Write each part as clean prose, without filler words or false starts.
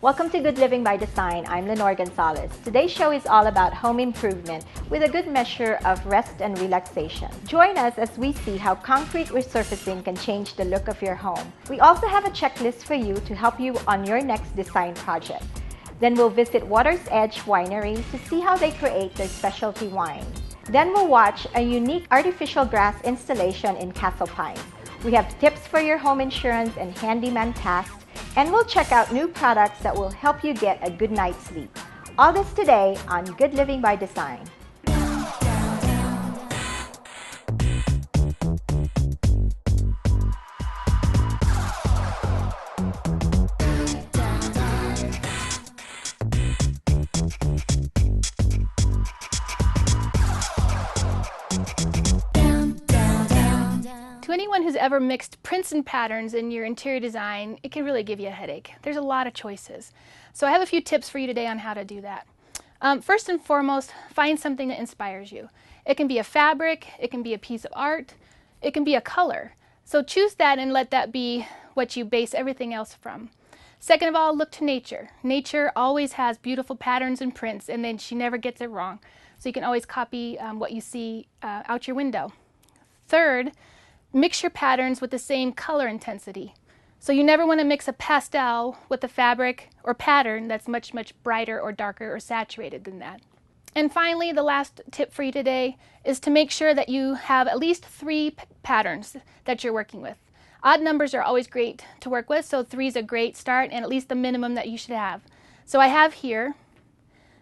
Welcome to Good Living by Design. I'm Lenore Gonzalez. Today's show is all about home improvement with a good measure of rest and relaxation. Join us as we see how concrete resurfacing can change the look of your home. We also have a checklist for you to help you on your next design project. Then we'll visit Waters Edge Winery to see how they create their specialty wines. Then we'll watch a unique artificial grass installation in Castle Pines. We have tips for your home insurance and handyman tasks, and we'll check out new products that will help you get a good night's sleep. All this today on Good Living by Design. 'Anyone who's ever mixed prints and patterns in your interior design, it can really give you a headache. There's a lot of choices. So I have a few tips for you today on how to do that. First and foremost, find something that inspires you. It can be a fabric, it can be a piece of art, it can be a color. So choose that and let that be what you base everything else from. Second of all, look to nature. Nature always has beautiful patterns and prints, and then she never gets it wrong. So you can always copy what you see out your window. Third, mix your patterns with the same color intensity. So you never want to mix a pastel with a fabric or pattern that's much, much brighter or darker or saturated than that. And finally, the last tip for you today is to make sure that you have at least 3 patterns that you're working with. Odd numbers are always great to work with, so 3 is a great start and at least the minimum that you should have. So I have here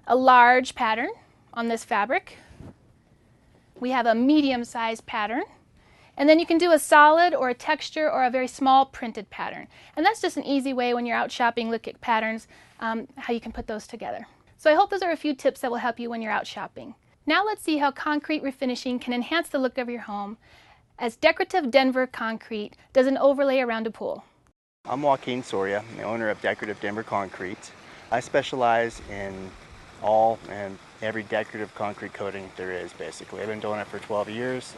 a large pattern on this fabric. We have a medium-sized pattern. And then you can do a solid or a texture or a very small printed pattern. And that's just an easy way when you're out shopping, look at patterns, how you can put those together. So I hope those are a few tips that will help you when you're out shopping. Now let's see how concrete refinishing can enhance the look of your home as Decorative Denver Concrete does an overlay around a pool. I'm Joaquin Soria, the owner of Decorative Denver Concrete. I specialize in all and every decorative concrete coating there is, basically. I've been doing it for 12 years.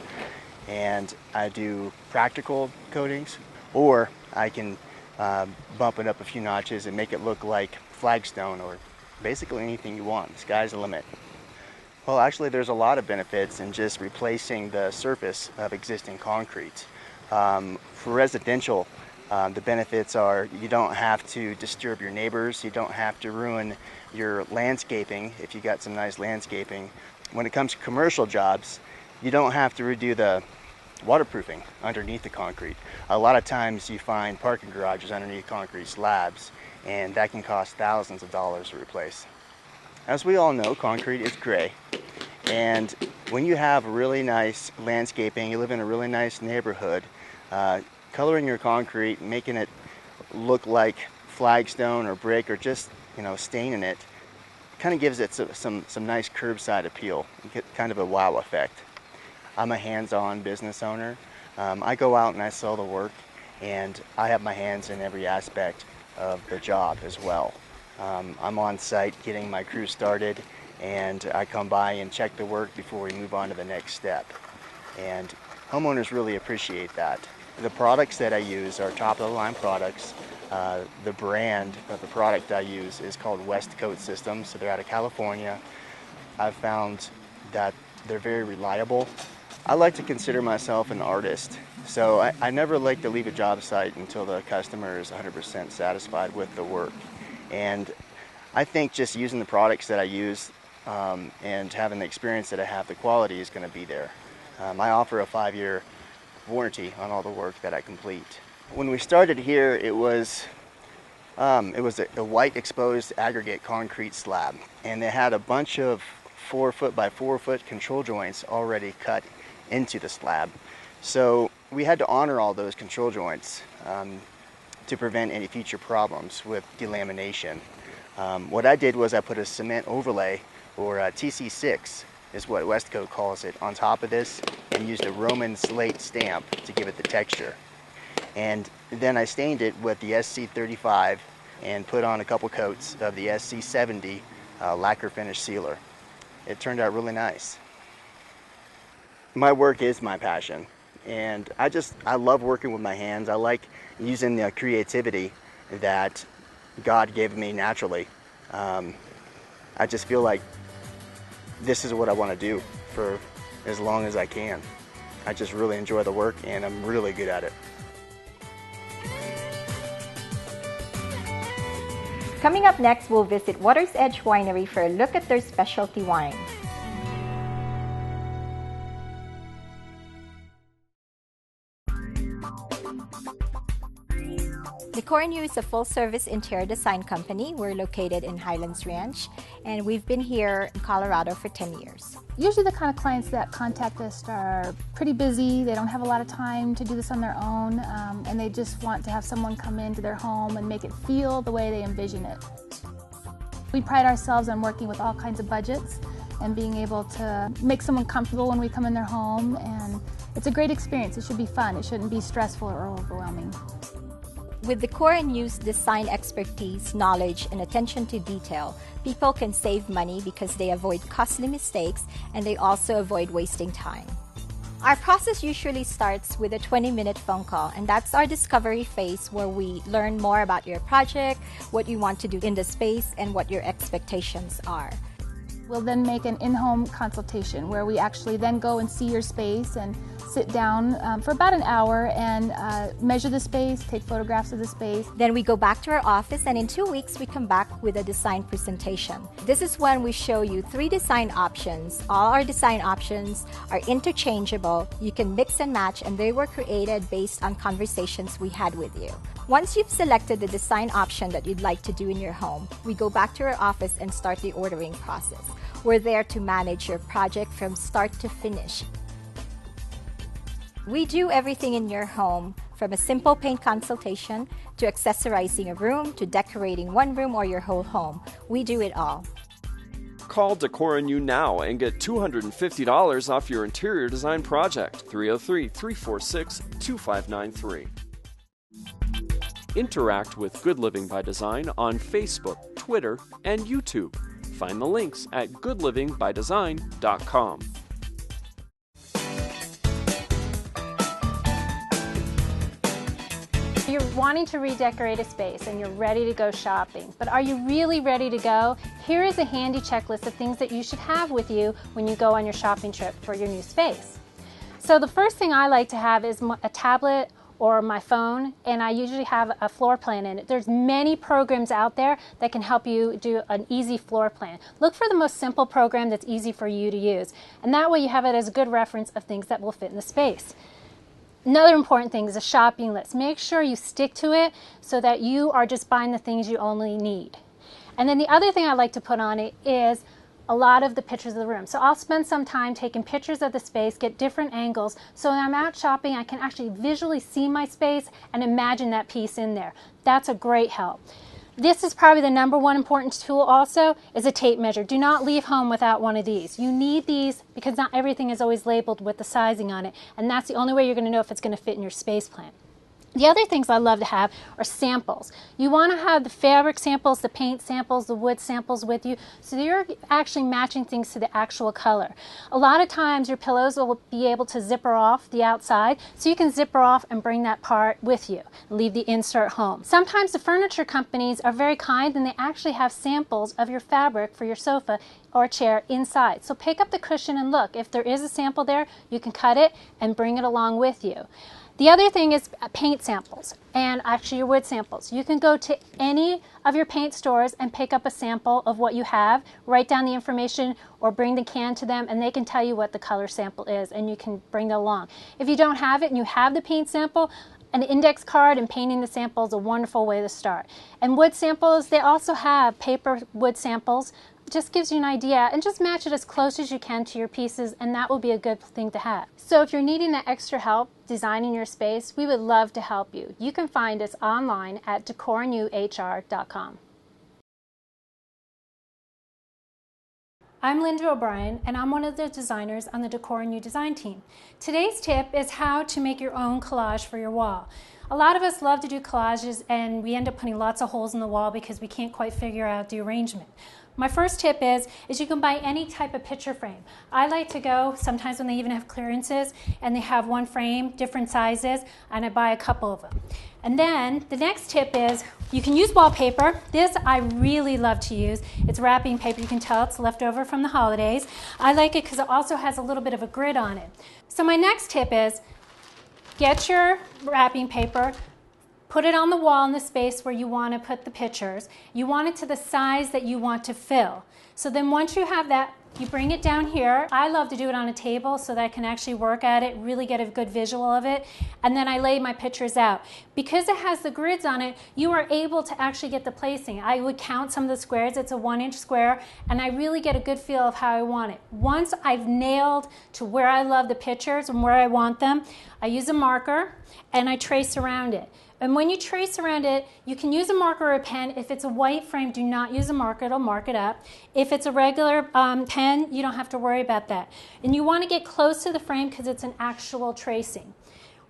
And I do practical coatings, or I can bump it up a few notches and make it look like flagstone, or basically anything you want. The sky's the limit. Well, actually there's a lot of benefits in just replacing the surface of existing concrete. For residential, the benefits are you don't have to disturb your neighbors, you don't have to ruin your landscaping if you got some nice landscaping. When it comes to commercial jobs, you don't have to redo the waterproofing underneath the concrete. A lot of times you find parking garages underneath concrete slabs, and that can cost thousands of dollars to replace. As we all know, concrete is gray, and when you have really nice landscaping, you live in a really nice neighborhood, coloring your concrete, making it look like flagstone or brick, or just staining it, kind of gives it some nice curbside appeal. You get kind of a wow effect. I'm a hands-on business owner. I go out and I sell the work, and I have my hands in every aspect of the job as well. I'm on site getting my crew started, and I come by and check the work before we move on to the next step. And homeowners really appreciate that. The products that I use are top-of-the-line products. The brand of the product I use is called West Coat Systems, so they're out of California. I've found that they're very reliable. I like to consider myself an artist, so I never like to leave a job site until the customer is 100% satisfied with the work. And I think just using the products that I use and having the experience that I have, the quality is going to be there. I offer a 5-year warranty on all the work that I complete. When we started here, it was a white exposed aggregate concrete slab, and it had a bunch of 4-foot by 4-foot control joints already cut into the slab. So we had to honor all those control joints to prevent any future problems with delamination. What I did was I put a cement overlay, or TC6 is what Westcoat calls it, on top of this, and used a Roman slate stamp to give it the texture. And then I stained it with the SC35 and put on a couple coats of the SC70 lacquer finish sealer. It turned out really nice. My work is my passion, and I love working with my hands. I like using the creativity that God gave me naturally. I just feel like this is what I want to do for as long as I can. I just really enjoy the work and I'm really good at it. Coming up next, we'll visit Waters Edge Winery for a look at their specialty wines. Decorative is a full-service interior design company. We're located in Highlands Ranch, and we've been here in Colorado for 10 years. Usually the kind of clients that contact us are pretty busy, they don't have a lot of time to do this on their own, and they just want to have someone come into their home and make it feel the way they envision it. We pride ourselves on working with all kinds of budgets and being able to make someone comfortable when we come in their home, and it's a great experience. It should be fun. It shouldn't be stressful or overwhelming. With Decorative design expertise, knowledge, and attention to detail, people can save money because they avoid costly mistakes and they also avoid wasting time. Our process usually starts with a 20-minute phone call, and that's our discovery phase where we learn more about your project, what you want to do in the space, and what your expectations are. We'll then make an in-home consultation where we actually then go and see your space and sit down for about an hour and measure the space, take photographs of the space. Then we go back to our office, and in 2 weeks we come back with a design presentation. This is when we show you 3 design options. All our design options are interchangeable. You can mix and match, and they were created based on conversations we had with you. Once you've selected the design option that you'd like to do in your home, we go back to our office and start the ordering process. We're there to manage your project from start to finish. We do everything in your home, from a simple paint consultation to accessorizing a room to decorating one room or your whole home. We do it all. Call Decorative now and get $250 off your interior design project. 303-346-2593. Interact with Good Living by Design on Facebook, Twitter, and YouTube. Find the links at goodlivingbydesign.com. You're wanting to redecorate a space and you're ready to go shopping, but are you really ready to go? Here is a handy checklist of things that you should have with you when you go on your shopping trip for your new space. So the first thing I like to have is a tablet or my phone, and I usually have a floor plan in it. There's many programs out there that can help you do an easy floor plan. Look for the most simple program that's easy for you to use, and that way you have it as a good reference of things that will fit in the space. Another important thing is a shopping list. Make sure you stick to it so that you are just buying the things you only need. And then the other thing I like to put on it is a lot of the pictures of the room. So I'll spend some time taking pictures of the space, get different angles, so when I'm out shopping I can actually visually see my space and imagine that piece in there. That's a great help. This is probably the #1 important tool also, is a tape measure. Do not leave home without one of these. You need these because not everything is always labeled with the sizing on it, and that's the only way you're going to know if it's going to fit in your space plan. The other things I love to have are samples. You want to have the fabric samples, the paint samples, the wood samples with you, so you're actually matching things to the actual color. A lot of times your pillows will be able to zipper off the outside, so you can zipper off and bring that part with you and leave the insert home. Sometimes the furniture companies are very kind and they actually have samples of your fabric for your sofa or chair inside. So pick up the cushion and look. If there is a sample there, you can cut it and bring it along with you. The other thing is paint samples, and actually your wood samples. You can go to any of your paint stores and pick up a sample of what you have, write down the information or bring the can to them, and they can tell you what the color sample is and you can bring it along. If you don't have it and you have the paint sample, an index card and painting the sample is a wonderful way to start. And wood samples, they also have paper wood samples. It just gives you an idea, and just match it as close as you can to your pieces, and that will be a good thing to have. So if you're needing that extra help designing your space, we would love to help you. You can find us online at decorative.com. I'm Linda O'Brien, and I'm one of the designers on the Decorative design team. Today's tip is how to make your own collage for your wall. A lot of us love to do collages and we end up putting lots of holes in the wall because we can't quite figure out the arrangement. My first tip is you can buy any type of picture frame. I like to go sometimes when they even have clearances and they have one frame, different sizes, and I buy a couple of them. And then the next tip is you can use wallpaper. This I really love to use. It's wrapping paper. You can tell it's left over from the holidays. I like it because it also has a little bit of a grid on it. So my next tip is get your wrapping paper, put it on the wall in the space where you want to put the pictures. You want it to the size that you want to fill. So then once you have that, you bring it down here. I love to do it on a table so that I can actually work at it, really get a good visual of it, and then I lay my pictures out. Because it has the grids on it, you are able to actually get the placing. I would count some of the squares. It's a 1-inch square, and I really get a good feel of how I want it. Once I've nailed to where I love the pictures and where I want them, I use a marker and I trace around it. And when you trace around it, you can use a marker or a pen. If it's a white frame, do not use a marker. It'll mark it up. If it's a regular pen, you don't have to worry about that. And you want to get close to the frame because it's an actual tracing.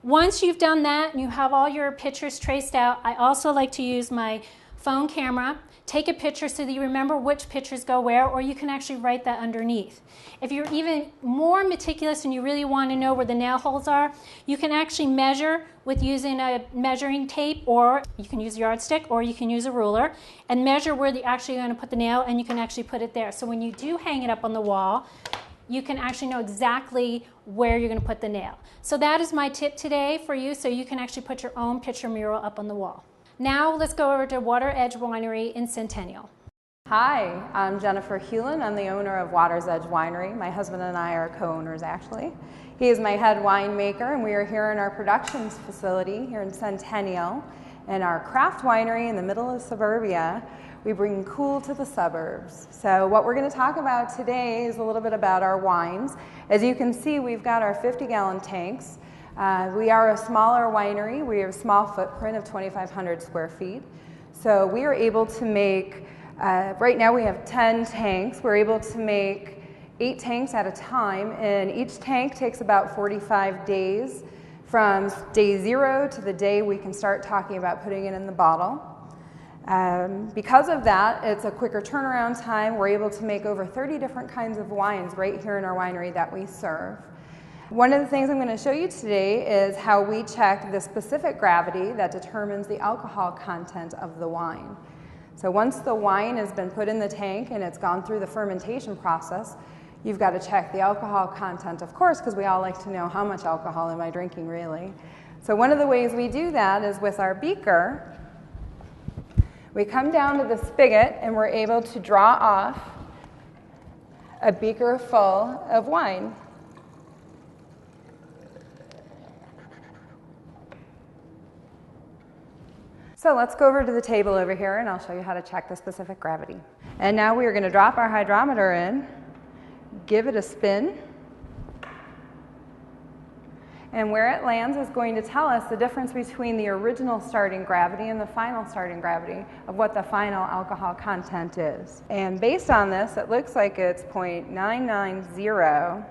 Once you've done that and you have all your pictures traced out, I also like to use my phone camera. Take a picture so that you remember which pictures go where, or you can actually write that underneath. If you're even more meticulous and you really want to know where the nail holes are, you can actually measure with using a measuring tape, or you can use a yardstick, or you can use a ruler, and measure where you're actually going to put the nail, and you can actually put it there. So when you do hang it up on the wall, you can actually know exactly where you're going to put the nail. So that is my tip today for you, so you can actually put your own picture mural up on the wall. Now let's go over to Waters Edge Winery in Centennial. Hi, I'm Jennifer Hewlin. I'm the owner of Waters Edge Winery. My husband and I are co-owners actually. He is my head winemaker, and we are here in our productions facility here in Centennial. In our craft winery in the middle of suburbia, we bring cool to the suburbs. So what we're going to talk about today is a little bit about our wines. As you can see, we've got our 50-gallon tanks. We are a smaller winery. We have a small footprint of 2,500 square feet. So we are able to make, right now we have 10 tanks. We're able to make 8 tanks at a time, and each tank takes about 45 days from day 0 to the day we can start talking about putting it in the bottle. Because of that, it's a quicker turnaround time. We're able to make over 30 different kinds of wines right here in our winery that we serve. One of the things I'm going to show you today is how we check the specific gravity that determines the alcohol content of the wine. So once the wine has been put in the tank and it's gone through the fermentation process, you've got to check the alcohol content, of course, because we all like to know how much alcohol am I drinking really. So one of the ways we do that is with our beaker. We come down to the spigot and we're able to draw off a beaker full of wine. So let's go over to the table over here and I'll show you how to check the specific gravity. And now we are going to drop our hydrometer in, give it a spin, and where it lands is going to tell us the difference between the original starting gravity and the final starting gravity of what the final alcohol content is. And based on this, it looks like it's 0.990.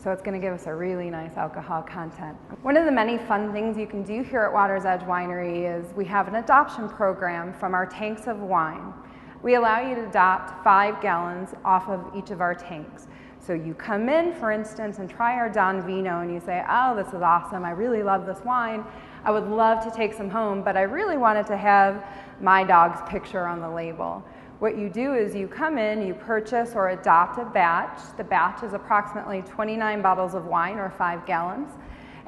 So it's going to give us a really nice alcohol content. One of the many fun things you can do here at Waters Edge Winery is we have an adoption program from our tanks of wine. We allow you to adopt 5 gallons off of each of our tanks. So you come in, for instance, and try our Don Vino and you say, oh, this is awesome, I really love this wine. I would love to take some home, but I really wanted to have my dog's picture on the label. What you do is you come in, you purchase or adopt a batch. The batch is approximately 29 bottles of wine or 5 gallons.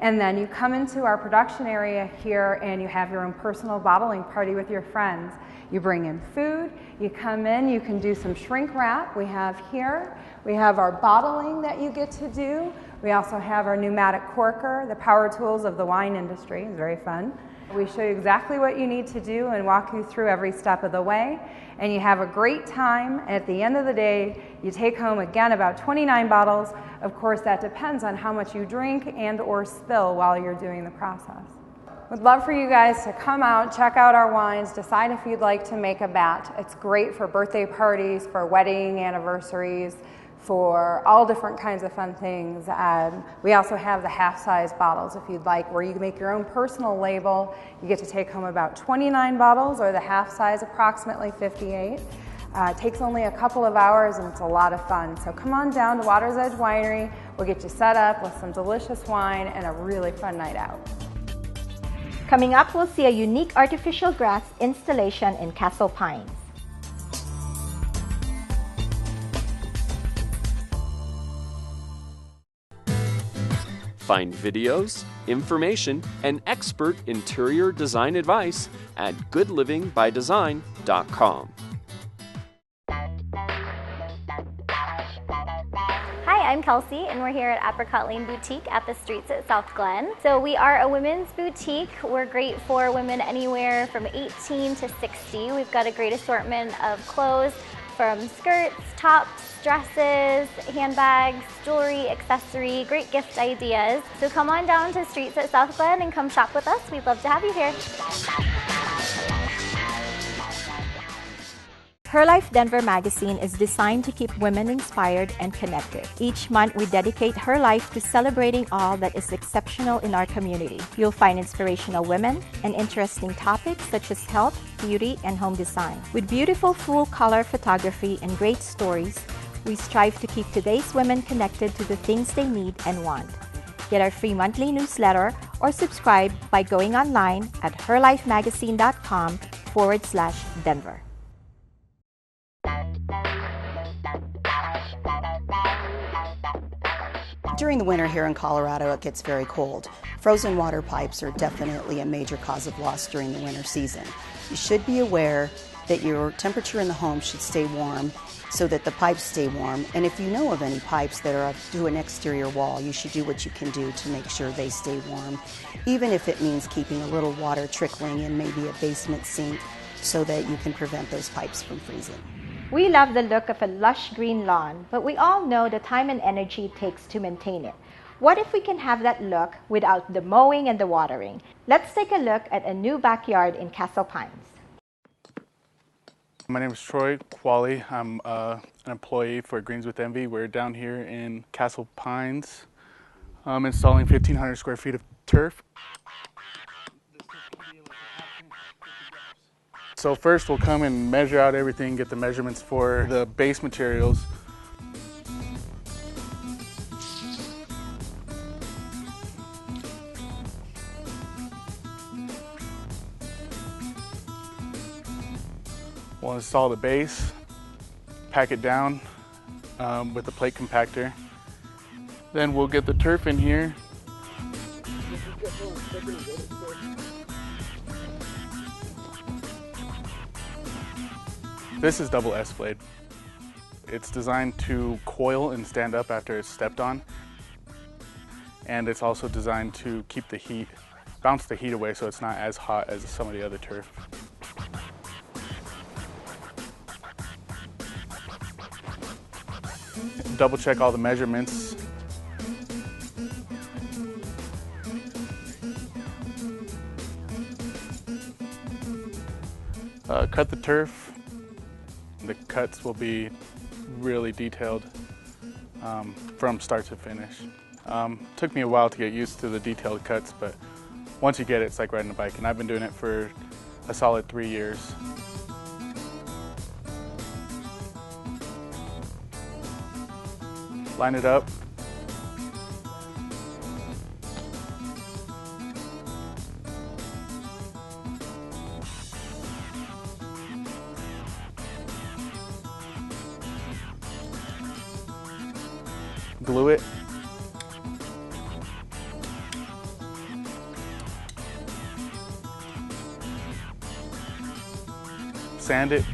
And then you come into our production area here and you have your own personal bottling party with your friends. You bring in food, you come in, you can do some shrink wrap. We have here, we have our bottling that you get to do. We also have our pneumatic corker, the power tools of the wine industry. It's very fun. We show you exactly what you need to do and walk you through every step of the way. And you have a great time. At the end of the day, you take home, again, about 29 bottles. Of course, that depends on how much you drink and or spill while you're doing the process. We'd love for you guys to come out, check out our wines, decide if you'd like to make a batch. It's great for birthday parties, for wedding anniversaries, for all different kinds of fun things. We also have the half-size bottles if you'd like, where you make your own personal label. You get to take home about 29 bottles, or the half-size approximately 58. It takes only a couple of hours and it's a lot of fun. So come on down to Waters Edge Winery. We'll get you set up with some delicious wine and a really fun night out. Coming up, we'll see a unique artificial grass installation in Castle Pines. Find videos, information, and expert interior design advice at goodlivingbydesign.com. Hi, I'm Kelsey, and we're here at Apricot Lane Boutique at the Streets at South Glen. So we are a women's boutique. We're great for women anywhere from 18 to 60. We've got a great assortment of clothes, from skirts, tops, dresses, handbags, jewelry, accessory, great gift ideas. So come on down to Streets at South Glen and come shop with us. We'd love to have you here. Her Life Denver magazine is designed to keep women inspired and connected. Each month, we dedicate Her Life to celebrating all that is exceptional in our community. You'll find inspirational women and interesting topics such as health, beauty, and home design. With beautiful full-color photography and great stories, we strive to keep today's women connected to the things they need and want. Get our free monthly newsletter or subscribe by going online at herlifemagazine.com/Denver. During the winter here in Colorado, it gets very cold. Frozen water pipes are definitely a major cause of loss during the winter season. You should be aware that your temperature in the home should stay warm so that the pipes stay warm. And if you know of any pipes that are up to an exterior wall, you should do what you can do to make sure they stay warm, even if it means keeping a little water trickling in maybe a basement sink so that you can prevent those pipes from freezing. We love the look of a lush green lawn, but we all know the time and energy it takes to maintain it. What if we can have that look without the mowing and the watering? Let's take a look at a new backyard in Castle Pines. My name is Troy Qualley. I'm an employee for Greens with Envy. We're down here in Castle Pines installing 1,500 square feet of turf. So first we'll come and measure out everything, get the measurements for the base materials. We'll install the base, pack it down with the plate compactor. Then we'll get the turf in here. This is double S-blade. It's designed to coil and stand up after it's stepped on. And it's also designed to keep the heat, bounce the heat away so it's not as hot as some of the other turf. Double check all the measurements. Cut the turf. The cuts will be really detailed from start to finish. Took me a while to get used to the detailed cuts, but once you get it, it's like riding a bike, and I've been doing it for a solid 3 years. Line it up. Glue it. Sand it.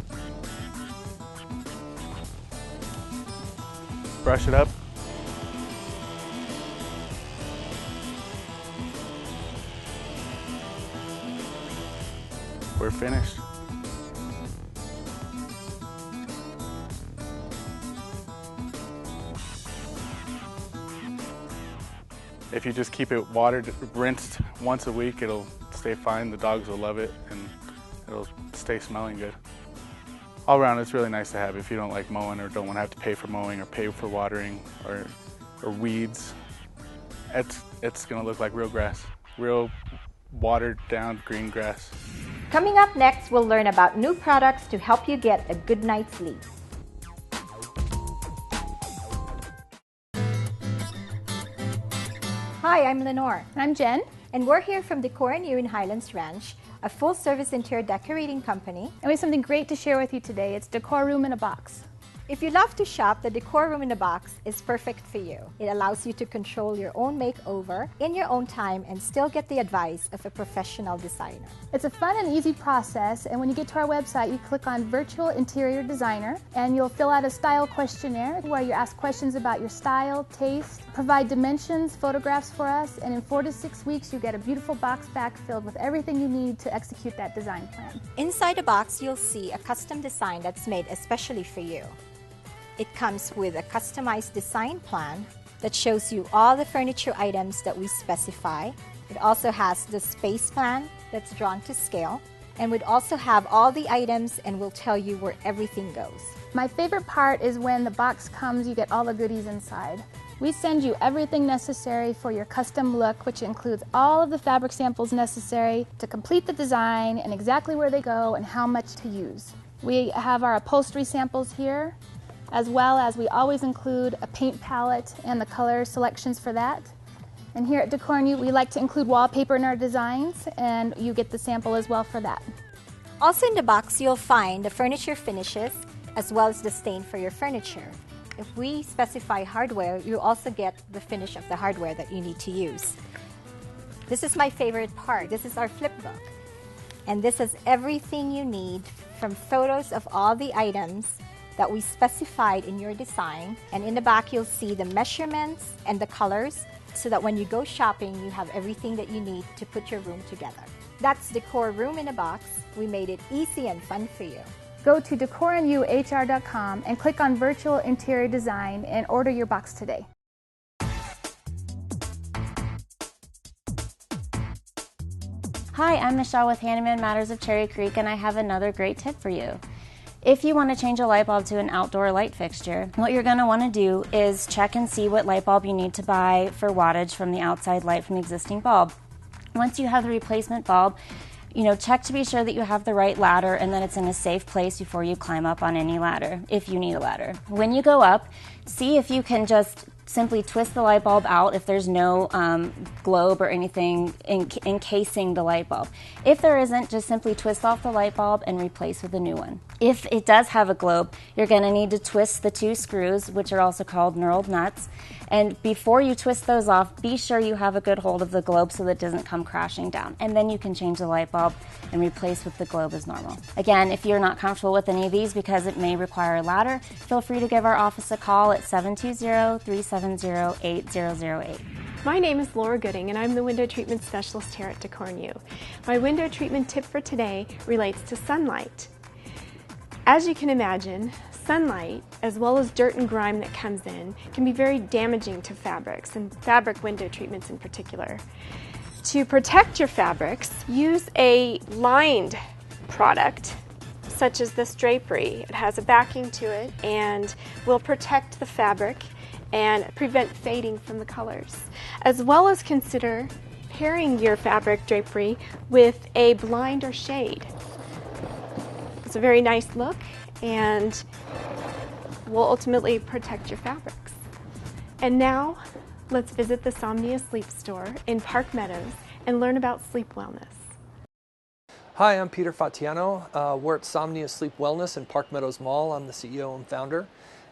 Brush it up. We're finished. If you just keep it watered, rinsed once a week, it'll stay fine. The dogs will love it and it'll stay smelling good. all around it's really nice to have if you don't like mowing or don't want to have to pay for mowing or pay for watering or weeds. It's going to look like real grass, real watered down green grass. Coming up next, we'll learn about new products to help you get a good night's sleep. Hi, I'm Lenore. I'm Jen. And we're here from Decorative in Highlands Ranch, a full-service interior decorating company. And we have something great to share with you today. It's Decor Room in a Box. If you love to shop, the Decor Room in a Box is perfect for you. It allows you to control your own makeover in your own time and still get the advice of a professional designer. It's a fun and easy process, and when you get to our website, you click on Virtual Interior Designer, and you'll fill out a style questionnaire where you ask questions about your style, taste, provide dimensions, photographs for us, and in 4 to 6 weeks, you get a beautiful box back filled with everything you need to execute that design plan. Inside the box, you'll see a custom design that's made especially for you. It comes with a customized design plan that shows you all the furniture items that we specify. It also has the space plan that's drawn to scale, and would also have all the items and will tell you where everything goes. My favorite part is when the box comes, you get all the goodies inside. We send you everything necessary for your custom look, which includes all of the fabric samples necessary to complete the design and exactly where they go and how much to use. We have our upholstery samples here, as well as we always include a paint palette and the color selections for that. And here at Decor New, we like to include wallpaper in our designs, and you get the sample as well for that. Also in the box, you'll find the furniture finishes as well as the stain for your furniture. If we specify hardware, you also get the finish of the hardware that you need to use. This is my favorite part. This is our flip book. And this is everything you need, from photos of all the items that we specified in your design. And in the back, you'll see the measurements and the colors so that when you go shopping, you have everything that you need to put your room together. That's Decor Room in a Box. We made it easy and fun for you. Go to decoranduhr.com and click on Virtual Interior Design and order your box today. Hi, I'm Michelle with Handyman Matters of Cherry Creek, and I have another great tip for you. If you want to change a light bulb to an outdoor light fixture, what you're going to want to do is check and see what light bulb you need to buy for wattage from the outside light from the existing bulb. Once you have the replacement bulb, check to be sure that you have the right ladder and that it's in a safe place before you climb up on any ladder, if you need a ladder. When you go up, see if you can just simply twist the light bulb out if there's no globe or anything encasing the light bulb. If there isn't, just simply twist off the light bulb and replace with a new one. If it does have a globe, you're going to need to twist the 2 screws, which are also called knurled nuts. And before you twist those off, be sure you have a good hold of the globe so that it doesn't come crashing down. And then you can change the light bulb and replace with the globe as normal. Again, if you're not comfortable with any of these because it may require a ladder, feel free to give our office a call at 720-370-8008. My name is Laura Gooding, and I'm the window treatment specialist here at Decor New. My window treatment tip for today relates to sunlight. As you can imagine, sunlight, as well as dirt and grime that comes in, can be very damaging to fabrics, and fabric window treatments in particular. To protect your fabrics, use a lined product, such as this drapery. It has a backing to it and will protect the fabric and prevent fading from the colors. As well as consider pairing your fabric drapery with a blind or shade. It's a very nice look and will ultimately protect your fabrics. And now, let's visit the Somnia Sleep Store in Park Meadows and learn about sleep wellness. Hi, I'm Peter Fatiano. We're at Somnia Sleep Wellness in Park Meadows Mall. I'm the CEO and founder,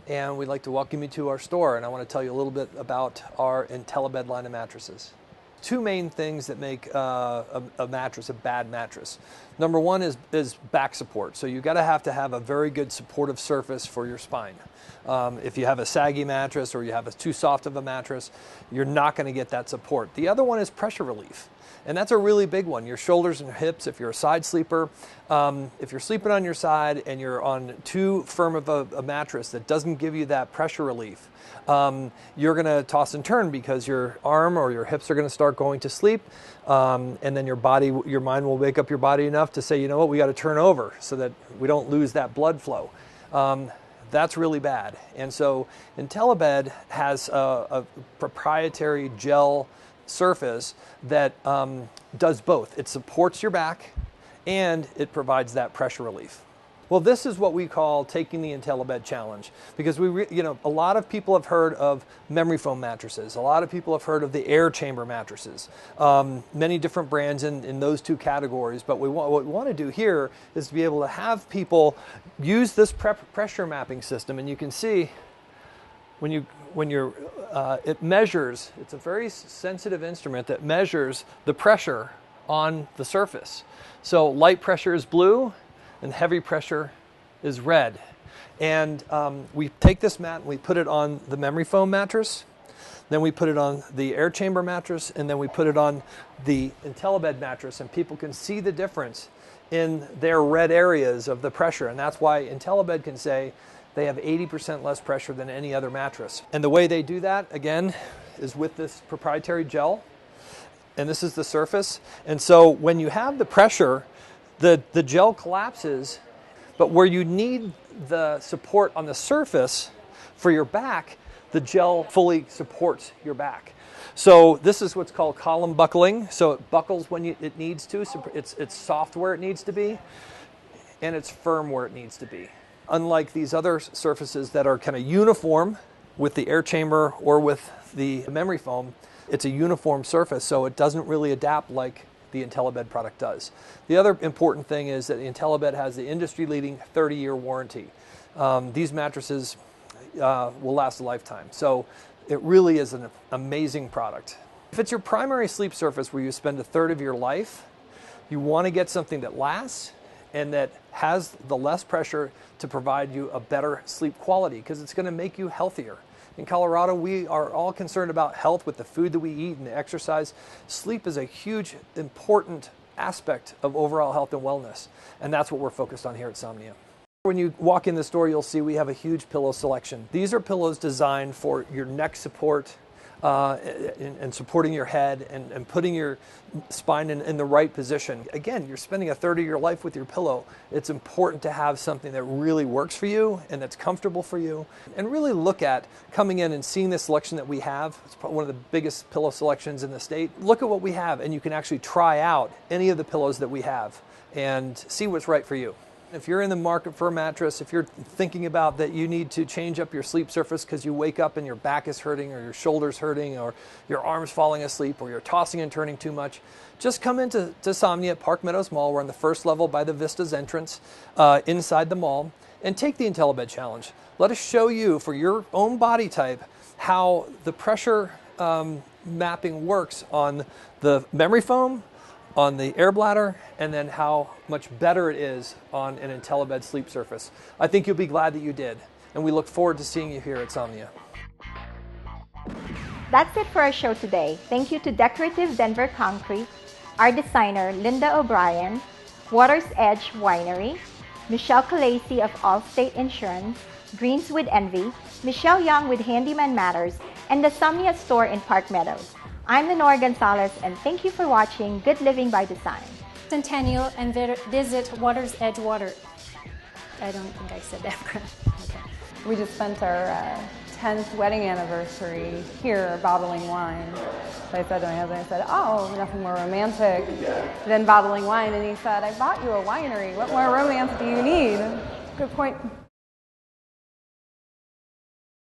and we'd like to welcome you to our store, and I want to tell you a little bit about our IntelliBed line of mattresses. 2 main things that make a mattress a bad mattress. Number one is back support. So you got to have a very good supportive surface for your spine. If you have a saggy mattress or you have too soft of a mattress, you're not going to get that support. The other one is pressure relief. And that's a really big one. Your shoulders and hips, if you're a side sleeper, if you're sleeping on your side and you're on too firm of a mattress that doesn't give you that pressure relief, you're going to toss and turn because your arm or your hips are going to start start going to sleep, and then your mind will wake up your body enough to say, you know what, we got to turn over so that we don't lose that blood flow. That's really bad. And so IntelliBed has a proprietary gel surface that does both. It supports your back and it provides that pressure relief. Well, this is what we call taking the IntelliBed challenge, because a lot of people have heard of memory foam mattresses. A lot of people have heard of the air chamber mattresses. Many different brands in those two categories. But what we want to do here is to be able to have people use this pressure mapping system, and you can see it measures. It's a very sensitive instrument that measures the pressure on the surface. So light pressure is blue, and heavy pressure is red. And we take this mat and we put it on the memory foam mattress, then we put it on the air chamber mattress, and then we put it on the IntelliBed mattress, and people can see the difference in their red areas of the pressure. And that's why IntelliBed can say they have 80% less pressure than any other mattress. And the way they do that, again, is with this proprietary gel. And this is the surface. And so when you have the pressure, the gel collapses, but where you need the support on the surface for your back, the gel fully supports your back. So this is what's called column buckling. So it buckles when it needs to. So it's soft where it needs to be, and it's firm where it needs to be. Unlike these other surfaces that are kind of uniform with the air chamber or with the memory foam, it's a uniform surface, so it doesn't really adapt like the IntelliBed product does. The other important thing is that the IntelliBed has the industry-leading 30-year warranty. These mattresses will last a lifetime, so it really is an amazing product. If it's your primary sleep surface where you spend a third of your life, you want to get something that lasts and that has the less pressure to provide you a better sleep quality, because it's going to make you healthier. In Colorado, we are all concerned about health with the food that we eat and the exercise. Sleep is a huge, important aspect of overall health and wellness, and that's what we're focused on here at Somnia. When you walk in the store, you'll see we have a huge pillow selection. These are pillows designed for your neck support and supporting your head and putting your spine in the right position. Again, you're spending a third of your life with your pillow. It's important to have something that really works for you and that's comfortable for you. And really look at coming in and seeing the selection that we have. It's probably one of the biggest pillow selections in the state. Look at what we have, and you can actually try out any of the pillows that we have and see what's right for you. If you're in the market for a mattress, if you're thinking about that you need to change up your sleep surface because you wake up and your back is hurting or your shoulder's hurting or your arm's falling asleep or you're tossing and turning too much, just come into Somnia at Park Meadows Mall. We're on the first level by the Vistas entrance inside the mall, and take the IntelliBed challenge. Let us show you for your own body type how the pressure mapping works on the memory foam, on the air bladder, and then how much better it is on an IntelliBed sleep surface. I think you'll be glad that you did, and we look forward to seeing you here at Somnia. That's it for our show today. Thank you to Decorative Denver Concrete, our designer Linda O'Brien, Waters Edge Winery, Michelle Calasi of Allstate Insurance, Greens with Envy, Michelle Young with Handyman Matters, and the Somnia store in Park Meadows. I'm Lenore Gonzalez, and thank you for watching Good Living by Design. Centennial and visit Waters Edge Water. I don't think I said that correct. Okay. We just spent our 10th wedding anniversary here bottling wine. So I said to my husband, I said, oh, nothing more romantic than bottling wine. And he said, I bought you a winery. What more romance do you need? Good point.